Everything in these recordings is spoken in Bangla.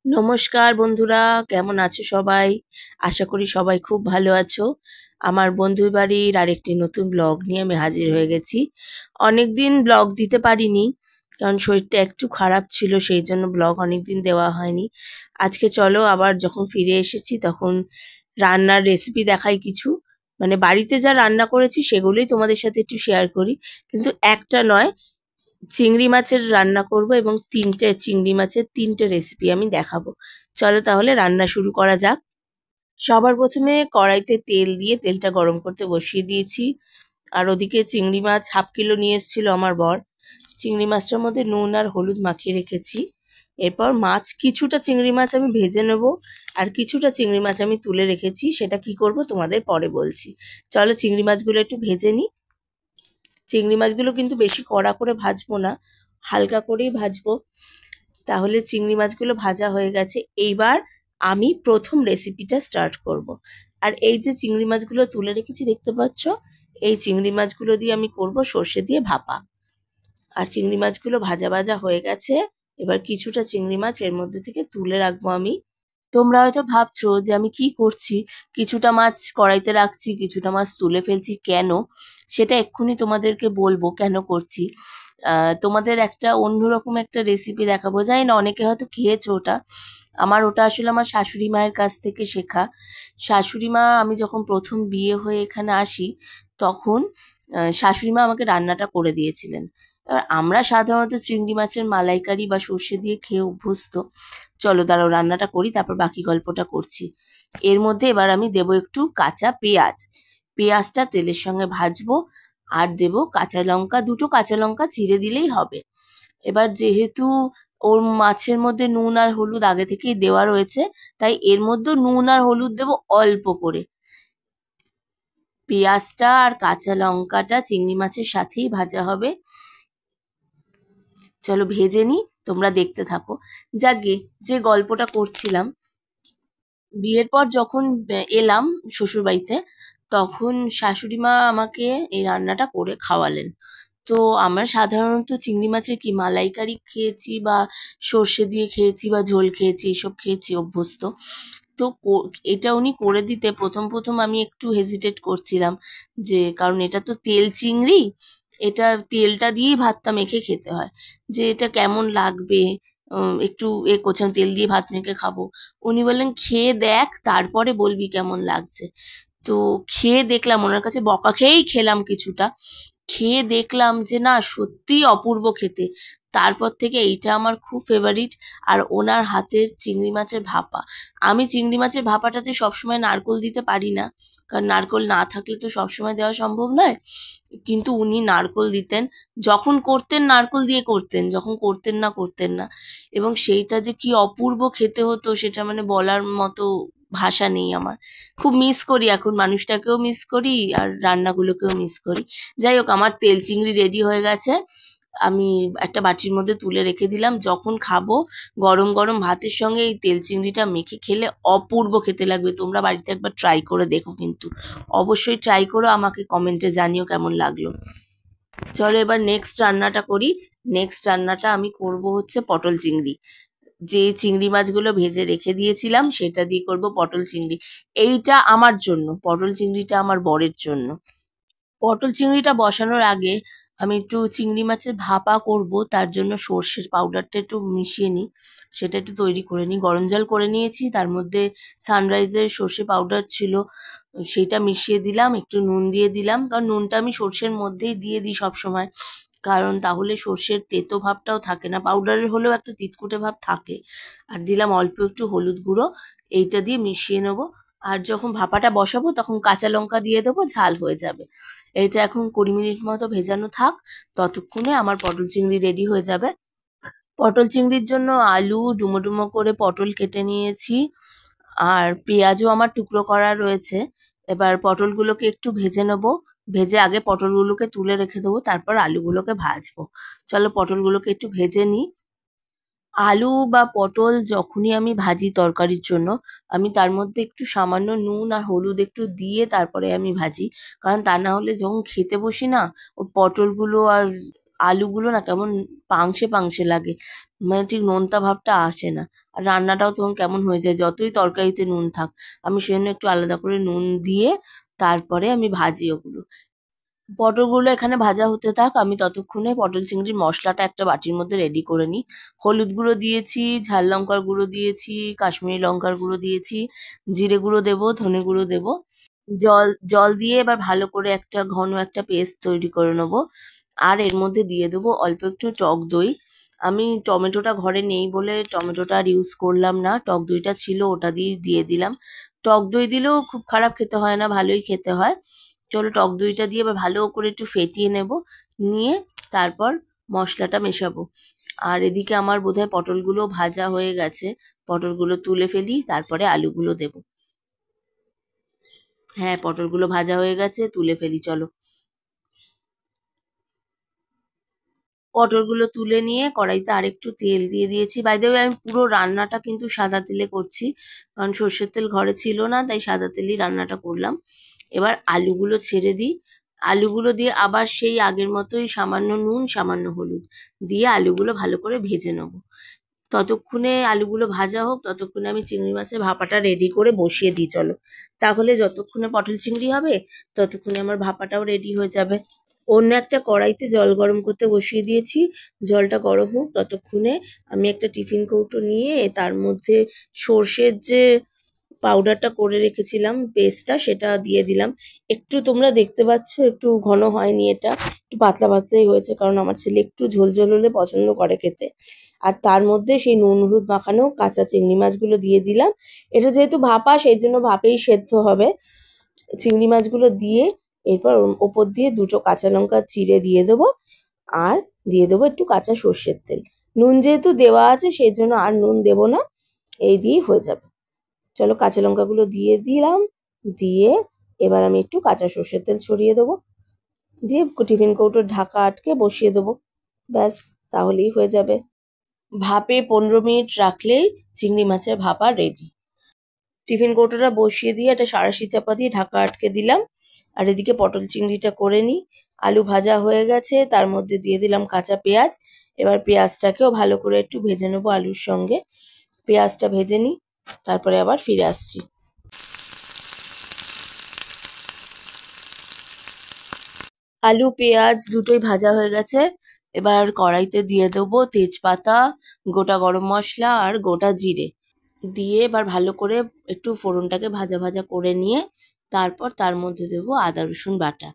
নমস্কার বন্ধুরা, কেমন আছো সবাই? আশা করি সবাই খুব ভালো আছো। আমার বন্ধুর বাড়ির আরেকটি নতুন ব্লগ নিয়ে আমি হাজির হয়ে গেছি। অনেকদিন ব্লগ দিতে পারিনি, কারণ শরীরটা একটু খারাপ ছিল, সেই জন্য ব্লগ অনেকদিন দেওয়া হয়নি। আজকে চলো আবার যখন ফিরে এসেছি তখন রান্নার রেসিপি দেখাই কিছু। মানে বাড়িতে যা রান্না করেছি সেগুলোই তোমাদের সাথে একটু শেয়ার করি, কিন্তু একটা নয়, চিংড়ি মাছের রান্না করব এবং চিংড়ি মাছের তিনটে রেসিপি আমি দেখাবো। চলো তাহলে রান্না শুরু করা যাক। সবার প্রথমে কড়াইতে তেল দিয়ে তেলটা গরম করতে বসিয়ে দিয়েছি। আর ওদিকে চিংড়ি মাছ 1/2 কিলো নিয়ে এসেছিল আমার বর। চিংড়ি মাছটার মধ্যে নুন আর হলুদ মাখিয়ে রেখেছি। এরপর কিছুটা চিংড়ি মাছ আমি ভেজে নেব, আর কিছুটা চিংড়ি মাছ আমি তুলে রেখেছি। সেটা কি করব তোমাদের পরে বলছি। চলো চিংড়ি মাছগুলো একটু ভেজে নিই। চিংড়ি মাছগুলো কিন্তু বেশি কড়া করে ভাজবো না, হালকা করেই ভাজবো। তাহলে চিংড়ি মাছগুলো ভাজা হয়ে গেছে। এইবার আমি প্রথম রেসিপিটা স্টার্ট করব। আর এই যে চিংড়ি মাছগুলো তুলে রেখেছি দেখতে পাচ্ছ, এই চিংড়ি মাছগুলো দিয়ে আমি করব সর্ষে দিয়ে ভাপা। আর চিংড়ি মাছগুলো ভাজা ভাজা হয়ে গেছে। এবার কিছুটা চিংড়ি মাছ এর মধ্যে থেকে তুলে রাখবো আমি। তোমরা হয়তো ভাবছো যে আমি কি করছি, কিছুটা মাছ কড়াইতে রাখছি, কিছুটা মাছ তুলে ফেলছি কেন? সেটা এক্ষুনি তোমাদেরকে বলবো কেন করছি। তোমাদের একটা অন্যরকম একটা রেসিপি দেখাবো, জানি না অনেকে হয়তো খেয়েছো ওটা। ওটা আসলে আমার শাশুড়ি মায়ের কাছ থেকে শেখা। শাশুড়ি মা, আমি যখন প্রথম বিয়ে হয়ে এখানে আসি তখন শাশুড়ি মা আমাকে রান্নাটা করে দিয়েছিলেন। এবার আমরা সাধারণত চিংড়ি মাছের মালাইকারি বা সর্ষে দিয়ে খেয়ে অভ্যস্ত। চলো দাঁড়াও রান্নাটা করি, তারপর বাকি গল্পটা করছি। এর মধ্যে এবার আমি দেবো একটু কাঁচা পেঁয়াজ। পেঁয়াজটা তেলের সঙ্গে ভাজবো। আর দেবো কাঁচা লঙ্কা, 2টো কাঁচা লঙ্কা চিড়ে দিলেই হবে। এবার যেহেতু ওর মাছের মধ্যে নুন আর হলুদ আগে থেকেই দেওয়া রয়েছে, তাই এর মধ্যেও নুন আর হলুদ দেবো অল্প করে। পেঁয়াজটা আর কাঁচা লঙ্কাটা চিংড়ি মাছের সাথেই ভাজা হবে। চলো ভেজে নিই, তোমরা দেখতে থাকো। যাকগে, যে গল্পটা করছিলাম, বিয়ের পর যখন এলাম শ্বশুরবাড়িতে, তখন শাশুড়ি মা আমাকে এই রান্নাটা করে খাওয়ালেন। তো আমরা সাধারণত চিংড়ি মাছের কি মালাইকারি খেয়েছি, বা সর্ষে দিয়ে খেয়েছি, বা ঝোল খেয়েছি, এসব খেয়েছি অভ্যস্ত। তো এটা উনি করে দিতে প্রথম প্রথম আমি একটু হেজিটেট করছিলাম, যে কারণ এটা তো তেল চিংড়ি, এটা তেলটা দিয়েই ভাতটা মেখে খেতে হয়, যে এটা কেমন লাগবে। একটু করছিলাম, তেল দিয়ে ভাত মেখে খাবো। উনি বললেন খেয়ে দেখ, তারপরে বলবি কেমন লাগছে। তো খেয়ে দেখলাম, ওনার কাছে বকা খেয়েই খেলাম কিছুটা। খেয়ে দেখলাম যে না, সত্যিই অপূর্ব খেতে। তারপর থেকে এইটা আমার খুব ফেভারিট। আর ওনার হাতের চিংড়ি মাছের ভাপা, আমি চিংড়ি মাছের ভাপাটাতে সবসময় নারকোল দিতে পারি না, কারণ নারকোল না থাকলে তো সবসময় দেওয়া সম্ভব নয়। কিন্তু উনি নারকোল দিতেন। যখন করতেন নারকোল দিয়ে করতেন, যখন করতেন না করতেন না। এবং সেইটা যে কি অপূর্ব খেতে হতো, সেটা মানে বলার মতো ভাষা নেই আমার। খুব মিস করি এখন, মানুষটাকেও মিস করি আর রান্নাগুলোকেও মিস করি। যাই হোক, আমার তেল চিংড়ি রেডি হয়ে গেছে। আমি একটা বাটির মধ্যে তুলে রেখে দিলাম। যখন খাবো গরম গরম ভাতের সঙ্গে এই তেল চিংড়িটা মেখে খেলে অপূর্ব খেতে লাগবে। তোমরা বাড়িতে একবার ট্রাই করে দেখো, কিন্তু অবশ্যই ট্রাই করো, আমাকে কমেন্টে জানিও কেমন লাগলো। চলো এবার নেক্সট রান্নাটা করি। নেক্সট রান্নাটা আমি করব হচ্ছে পটল চিংড়ি। যে চিংড়ি মাছগুলো ভেজে রেখে দিয়েছিলাম সেটা দিয়ে করব পটল চিংড়ি। এইটা আমার জন্য, পটল চিংড়িটা আমার বরের জন্য। পটল চিংড়িটা বসানোর আগে আমি একটু চিংড়ি মাছের ভাপা করব, তার জন্য সর্ষের পাউডারটা একটু মিশিয়ে নিই। সেটা একটু তৈরি করে নিই। গরম জল করে নিয়েছি, তার মধ্যে সানরাইজের সর্ষে পাউডার ছিল, সেইটা মিশিয়ে দিলাম। একটু নুন দিয়ে দিলাম, কারণ নুনটা আমি সর্ষের মধ্যেই দিয়ে দিই সব সময়, কারণ তাহলে সর্ষের তেতো ভাবটাও থাকে না, পাউডারের হলেও একটা তিতকুটে ভাব থাকে। আর দিলাম অল্প একটু হলুদ গুঁড়ো। এইটা দিয়ে মিশিয়ে নেবো। আর যখন ভাপাটা বসাবো তখন কাঁচা লঙ্কা দিয়ে দেবো, ঝাল হয়ে যাবে। এটা এখন 20 মিনিট মতো ভেজানো থাক। ততক্ষণে আমার পটল চিংড়ি রেডি হয়ে যাবে। পটল চিংড়ির জন্য আলু ডুমো ডুমো করে পটল কেটে নিয়েছি। আর পেঁয়াজও আমার টুকরো করা রয়েছে। এবার পটলগুলোকে একটু ভেজে নেবো। ভেজে আগে পটলগুলোকে তুলে রেখে দেবো, তারপর আলুগুলোকে ভাজবো। চলো পটলগুলোকে একটু ভেজে নিই। আলু বা পটল যখনই আমি ভাজি তরকারির জন্য, আমি তার মধ্যে একটু সামান্য নুন আর হলুদ একটু দিয়ে তারপরে আমি ভাজি। কারণ তা না হলে যখন খেতে বসি না, ও পটলগুলো আর আলুগুলো না কেমন পাংশে পাংশে লাগে, মানে ঠিক নোনতা ভাবটা আসে না। আর রান্নাটাও তখন কেমন হয়ে যায় যতই তরকারিতে নুন থাক। আমি সেজন্য একটু আলাদা করে নুন দিয়ে তারপরে আমি ভাজি ওগুলো। পটলগুলো এখানে ভাজা হতে থাক, আমি ততক্ষণে পটল চিংড়ির মশলাটা একটা বাটির মধ্যে রেডি করে নিই। হলুদ গুঁড়ো দিয়েছি, ঝাল লঙ্কার গুঁড়ো দিয়েছি, কাশ্মীরি লঙ্কার গুঁড়ো দিয়েছি, জিরে গুঁড়ো দেবো, ধনে গুঁড়ো দেবো। জল জল দিয়ে এবার ভালো করে একটা ঘন একটা পেস্ট তৈরি করে নেবো। আর এর মধ্যে দিয়ে দেবো অল্প একটু টক দই। আমি টমেটোটা ঘরে নেই বলে টমেটোটা আর ইউজ করলাম না, টক দইটা ছিল ওটা দিয়ে দিলাম। টক দই দিলেও খুব খারাপ খেতে হয় না, ভালোই খেতে হয়। চলো টক দইটা দিয়ে এবার ভালো করে একটু ফেটিয়ে নেব, নিয়ে তারপর মশলাটা মেশাবো। আর এদিকে আমার বোধহয় পটলগুলো ভাজা হয়ে গেছে, পটলগুলো তুলে ফেলি তারপরে আলুগুলো দেবো। হ্যাঁ, পটলগুলো ভাজা হয়ে গেছে, তুলে ফেলি চলো। পটলগুলো তুলে নিয়ে কড়াইতে আরেকটু তেল দিয়ে দিয়েছি। বাই দ্য ওয়ে আমি পুরো রান্নাটা কিন্তু সাদা তেলে করছি, কারণ সর্ষের তেল ঘরে ছিল না, তাই সাদা তেলেই রান্নাটা করলাম। এবার আলুগুলো ছেড়ে দিই। আলুগুলো দিয়ে আবার সেই আগের মতোই সামান্য নুন, সামান্য হলুদ দিয়ে আলুগুলো ভালো করে ভেজে নেবো। ততক্ষণে আলুগুলো ভাজা হোক, ততক্ষণে আমি চিংড়ি মাছের ভাপাটা রেডি করে বসিয়ে দিই চলো। তাহলে যতক্ষণে পটল চিংড়ি হবে, ততক্ষণে আমার ভাপাটাও রেডি হয়ে যাবে। অন্য একটা কড়াইতে জল গরম করতে বসিয়ে দিয়েছি। জলটা গরম হোক ততক্ষণে আমি একটা টিফিন কৌটো নিয়ে তার মধ্যে সর্ষের যে পাউডারটা করে রেখেছিলাম, পেস্টটা, সেটা দিয়ে দিলাম। একটু তোমরা দেখতে পাচ্ছ একটু ঘন হয়নি এটা, একটু পাতলা পাতলাই হয়েছে, কারণ আমার ছেলে একটু ঝোল ঝোল হলে পছন্দ করে খেতে। আর তার মধ্যে সেই নুন হলুদ মাখানো কাঁচা চিংড়ি মাছগুলো দিয়ে দিলাম। এটা যেহেতু ভাপা, সেই জন্য ভাপেই সেদ্ধ হবে। চিংড়ি মাছগুলো দিয়ে এরপর ওর ওপর দিয়ে দুটো কাঁচা লঙ্কা চিড়ে দিয়ে দেবো। আর দিয়ে দেবো একটু কাঁচা সর্ষের তেল। নুন যেহেতু দেওয়া আছে সেই জন্য আর নুন দেবো না, এই দিয়েই হয়ে যাবে। চলো কাঁচা লঙ্কাগুলো দিয়ে দিলাম, দিয়ে এবার আমি একটু কাঁচা সর্ষের তেল ছড়িয়ে দেবো, দিয়ে টিফিন কৌটোর ঢাকা আটকে বসিয়ে দেবো। ব্যাস, তাহলেই হয়ে যাবে। ভাপে 15 মিনিট রাখলেই চিংড়ি মাছের ভাপা রেডি। টিফিন কৌটোটা বসিয়ে দিয়ে একটা সাঁড়াশি চাপা দিয়ে ঢাকা আটকে দিলাম। আর এদিকে পটল চিংড়িটা করে নিই। আলু ভাজা হয়ে গেছে, তার মধ্যে দিয়ে দিলাম কাঁচা পেঁয়াজ। এবার পেঁয়াজটাকেও ভালো করে একটু ভেজে নেবো আলুর সঙ্গে। পেঁয়াজটা ভেজে নিই, তারপরে আবার ফিরে আসছি। আলু পেঁয়াজ দুটোই ভাজা হয়ে গেছে। এবার কড়াইতে দিয়ে দেবো তেজপাতা, গোটা গরম মশলা আর গোটা জিরে দিয়ে এবার ভালো করে একটু ফোড়নটাকে ভাজা ভাজা করে নিয়ে তারপর তার মধ্যে দেবো আদা রসুন বাটা।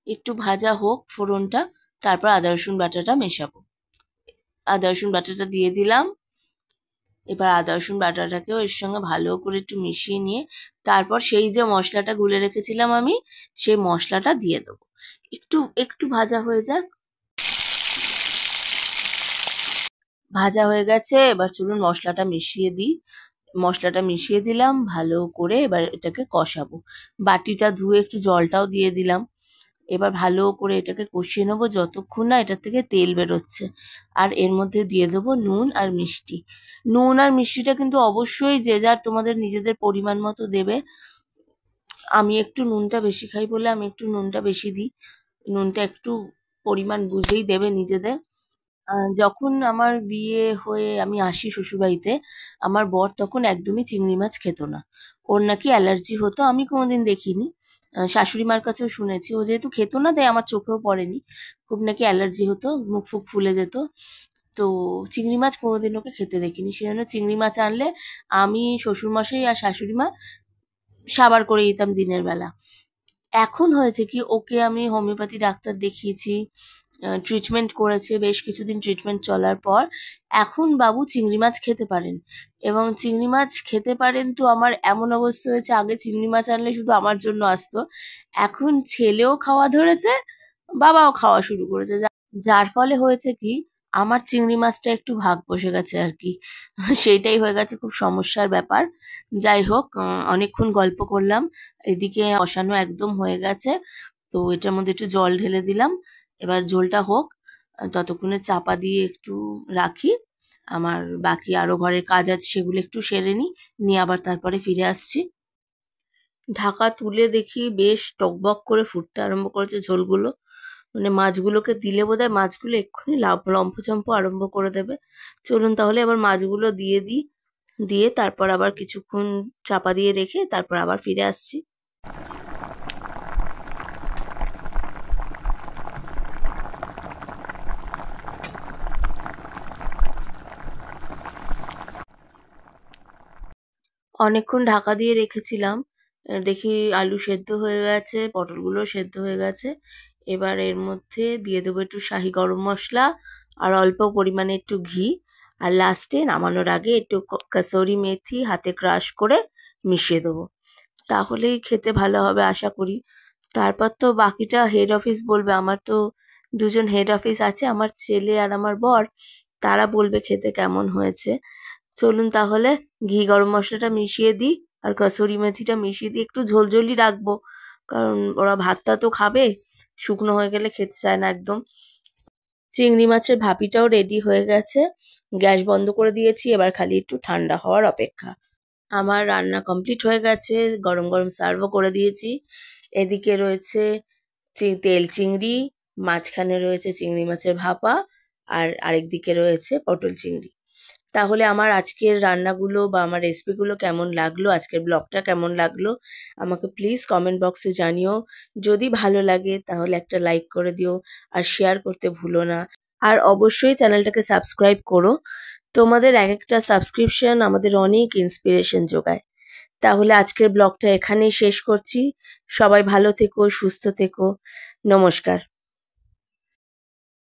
একটু ভাজা হোক ফোড়নটা, তারপর আদা রসুন বাটাটা মেশাবো। আদা রসুন বাটাটা দিয়ে দিলাম। এবার আদা রসুন বাটাটাকেও এর সঙ্গে ভালো করে একটু মিশিয়ে নিয়ে তারপর সেই যে মশলাটা গুলে রেখেছিলাম আমি, সেই মশলাটা দিয়ে দেবো। একটু একটু ভাজা হয়ে যাক। ভাজা হয়ে গেছে, এবার চলুন মশলাটা মিশিয়ে দিই। মশলাটা মিশিয়ে দিলাম ভালো করে, এবার এটাকে কষাবো। বাটিটা ধুয়ে একটু জলটাও দিয়ে দিলাম। এবার ভালো করে এটাকে কষিয়ে নেবো যতক্ষণ না এটার থেকে তেল বেরোচ্ছে। আর এর মধ্যে দিয়ে দেবো নুন আর মিষ্টি। নুন আর মিষ্টিটা কিন্তু অবশ্যই যে যার তোমাদের নিজেদের পরিমাণ মতো দেবে। আমি একটু নুনটা বেশি খাই বলে আমি একটু নুনটা বেশি দিই। নুনটা একটু পরিমাণ বুঝেই দেবে নিজেদের। যখন আমার বিয়ে হয়ে আমি আসি শ্বশুরবাড়িতে, আমার বর তখন একদমই চিংড়ি মাছ খেত না। ওর নাকি অ্যালার্জি হতো, আমি কোনোদিন দেখিনি। শাশুড়ি মার কাছেও শুনেছি। ও যেহেতু খেত না তাই আমার চোখেও পড়েনি। খুব নাকি অ্যালার্জি হতো, মুখ ফুক ফুলে যেত। তো চিংড়ি মাছ কোনোদিন ওকে খেতে দেখিনি। সেজন্য চিংড়ি মাছ আনলে আমি, শ্বশুরমশাই আর শাশুড়ি মা সাবার করে দিতাম দিনের বেলা। এখন হয়েছে কি, ওকে আমি হোমিওপ্যাথি ডাক্তার দেখিয়েছি, ট্রিটমেন্ট করেছে, বেশ কিছুদিন ট্রিটমেন্ট চলার পর এখন বাবু চিংড়ি মাছ খেতে পারেন। এবং চিংড়ি মাছ খেতে পারেন তো আমার এমন অবস্থা হয়েছে, আগে চিংড়ি মাছ আনলে শুধু আমার জন্য আসতো, এখন ছেলেও খাওয়া ধরেছে, বাবাও খাওয়া শুরু করেছে। যার ফলে হয়েছে কি, আমার চিংড়ি মাছটা একটু ভাগ বসে গেছে আর কি। সেইটাই হয়ে গেছে খুব সমস্যার ব্যাপার। যাই হোক, অনেকক্ষণ গল্প করলাম। এদিকে কষানো একদম হয়ে গেছে। তো এটার মধ্যে একটু জল ঢেলে দিলাম। এবার ঝোলটা হোক, ততক্ষণে চাপা দিয়ে একটু রাখি। আমার বাকি আরো ঘরের কাজ আছে, সেগুলো একটু সেরে নিই, নিয়ে আবার তারপরে ফিরে আসছি। ঢাকা তুলে দেখি বেশ টকবক করে ফুটতে আরম্ভ করেছে ঝোলগুলো। মানে মাছগুলোকে দিলে বোধহয় মাছগুলো এক্ষুনি লম্ফচম্প আরম্ভ করে দেবে। চলুন তাহলে এবার মাছগুলো দিয়ে দিই, দিয়ে তারপর আবার কিছুক্ষণ চাপা দিয়ে রেখে তারপর আবার ফিরে আসছি। অনেকক্ষণ ঢাকা দিয়ে রেখেছিলাম। দেখি আলু সেদ্ধ হয়ে গেছে, পটলগুলো সেদ্ধ হয়ে গেছে। এবার এর মধ্যে দিয়ে দেবো একটু শাহি গরম মশলা আর অল্প পরিমাণে একটু ঘি। আর লাস্টে নামানোর আগে একটু কাসুরি মেথি হাতে ক্রাশ করে মিশিয়ে দেবো। তাহলেই খেতে ভালো হবে আশা করি। তারপর তো বাকিটা হেড অফিস বলবে। আমার তো দুজন হেড অফিস আছে, আমার ছেলে আর আমার বর। তারা বলবে খেতে কেমন হয়েছে। চলুন তাহলে ঘি গরম মশলাটা মিশিয়ে দিই আর কাসুরি মেথিটা মিশিয়ে দিয়ে একটু ঝোলঝোলই রাখবো, কারণ ওরা ভাতটা তো খাবে, শুকনো হয়ে গেলে খেতে চায় না একদম। চিংড়ি মাছের ভাপিটাও রেডি হয়ে গেছে, গ্যাস বন্ধ করে দিয়েছি, এবার খালি একটু ঠান্ডা হওয়ার অপেক্ষা। আমার রান্না কমপ্লিট হয়ে গেছে, গরম গরম সার্ভও করে দিয়েছি। এদিকে রয়েছে তেল চিংড়ি, মাঝখানে রয়েছে চিংড়ি মাছের ভাপা, আর আরেকদিকে রয়েছে পটল চিংড়ি। তাহলে আমার আজকের রান্নাগুলো বা আমার রেসিপিগুলো কেমন লাগলো, আজকের ব্লগটা কেমন লাগলো, আমাকে প্লিজ কমেন্ট বক্সে জানিও। যদি ভালো লাগে তাহলে একটা লাইক করে দিও আর শেয়ার করতে ভুলো না। আর অবশ্যই চ্যানেলটাকে সাবস্ক্রাইব করো। তোমাদের এক একটা সাবস্ক্রিপশন আমাদের অনেক ইন্সপিরেশন যোগায়। তাহলে আজকের ব্লগটা এখানেই শেষ করছি। সবাই ভালো থেকো, সুস্থ থেকো। নমস্কার।